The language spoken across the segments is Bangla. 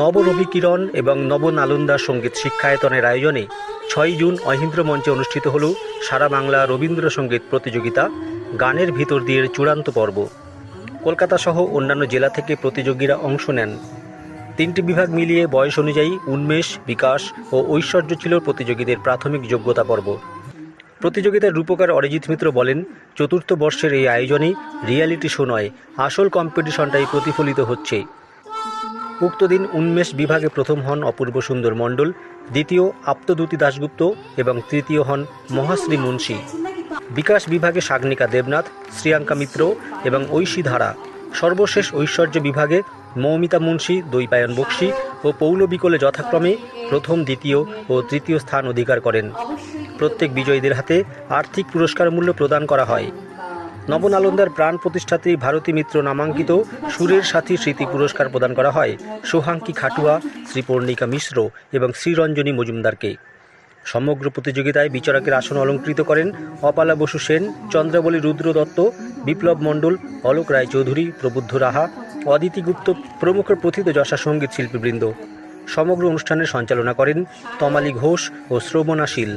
নবরবিকিরণ এবং নবনালন্দার সঙ্গীত শিক্ষায়তনের আয়োজনে 6 জুন অহিন্দ্র মঞ্চে অনুষ্ঠিত হল সারা বাংলা রবীন্দ্রসঙ্গীত প্রতিযোগিতা গানের ভিতর দিয়ে চূড়ান্ত পর্ব। কলকাতা সহ অন্যান্য জেলা থেকে প্রতিযোগীরা অংশ নেন। 3টি বিভাগ মিলিয়ে বয়স অনুযায়ী উন্মেষ, বিকাশ ও ঐশ্বর্য ছিল প্রতিযোগীদের প্রাথমিক যোগ্যতা পর্ব। প্রতিযোগিতার রূপকার অরিজিৎ মিত্র বলেন, চতুর্থ বর্ষের এই আয়োজনে রিয়ালিটি শো নয়, আসল কম্পিটিশনটাই প্রতিফলিত হচ্ছে। উক্ত দিন উন্মেষ বিভাগে প্রথম হন অপূর্ব সুন্দর মণ্ডল, দ্বিতীয় আপ্তদ্যুতি দাশগুপ্ত এবং তৃতীয় হন মহাশ্রী মুন্সী। বিকাশ বিভাগে সাগ্নিকা দেবনাথ, শ্রিয়াঙ্কা মিত্র এবং ঐশী ধারা। সর্বশেষ ঐশ্বর্য বিভাগে মৌমিতা মুন্সী, দৈপায়ন বক্সী ও পৌলবিকলে যথাক্রমে প্রথম, দ্বিতীয় ও তৃতীয় স্থান অধিকার করেন। প্রত্যেক বিজয়ীদের হাতে আর্থিক পুরস্কার মূল্য প্রদান করা হয়। নবনালন্দার প্রাণ প্রতিষ্ঠাত্রী ভারতী মিত্র নামাঙ্কিত সুরের সাথী স্মৃতি পুরস্কার প্রদান করা হয় সোহাঙ্কি খাটুয়া, শ্রীপর্ণিকা মিশ্র এবং শ্রীরঞ্জনী মজুমদারকে। সমগ্র প্রতিযোগিতায় বিচারকের আসন অলঙ্কৃত করেন অপালা বসু সেন, চন্দ্রাবলী রুদ্র দত্ত, বিপ্লব মণ্ডল, অলোক রায়চৌধুরী, প্রবুদ্ধ রাহা, অদিতি গুপ্ত প্রমুখ প্রথিত যশা সঙ্গীত শিল্পীবৃন্দ। সমগ্র অনুষ্ঠানের সঞ্চালনা করেন তমালী ঘোষ ও শ্রবণা শীল।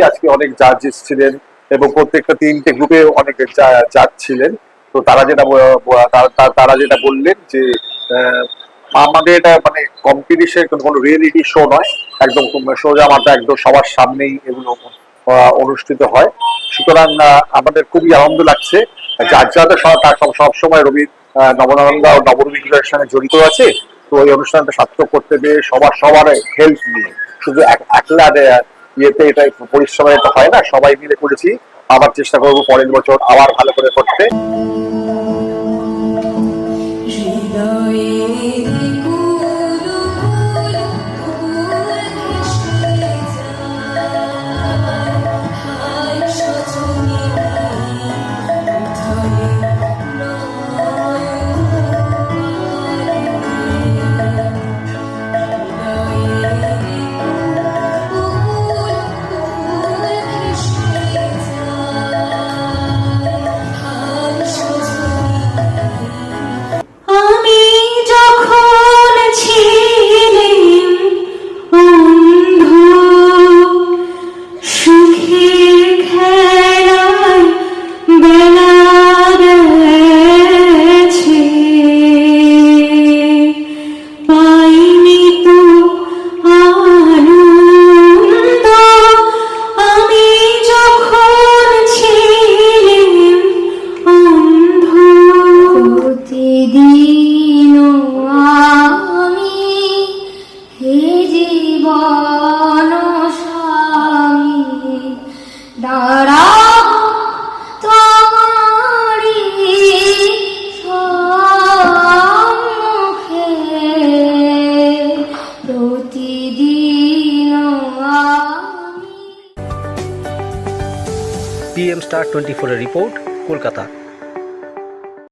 আজকে অনেক জাজেস ছিলেন এবং প্রত্যেকটা 3টে গ্রুপে অনেক জাজ ছিলেন। তো তারা যেটা বললেন যে আমাদের এটা মানে কম্পিটিশন কোনো রিয়েলিটি শো নয়, একদম সোজা মাথা একদম সবার সামনেই এগুলো অনুষ্ঠিত হয়। সুতরাং আমাদের খুবই আনন্দ লাগছে। যারা সবসময় নবনালন্দা ও নবরবিকিরণের সঙ্গে জড়িত আছে, তো এই অনুষ্ঠানটা সার্থক করতে দিয়ে সবার হেল্প নিয়ে, শুধু একলা ইয়েতে এটা পরিশ্রমে এটা হয় না, সবাই মিলে করেছি। আবার চেষ্টা করবো পরের বছর আবার ভালো করে করতে। PM Star 24 report, Kolkata.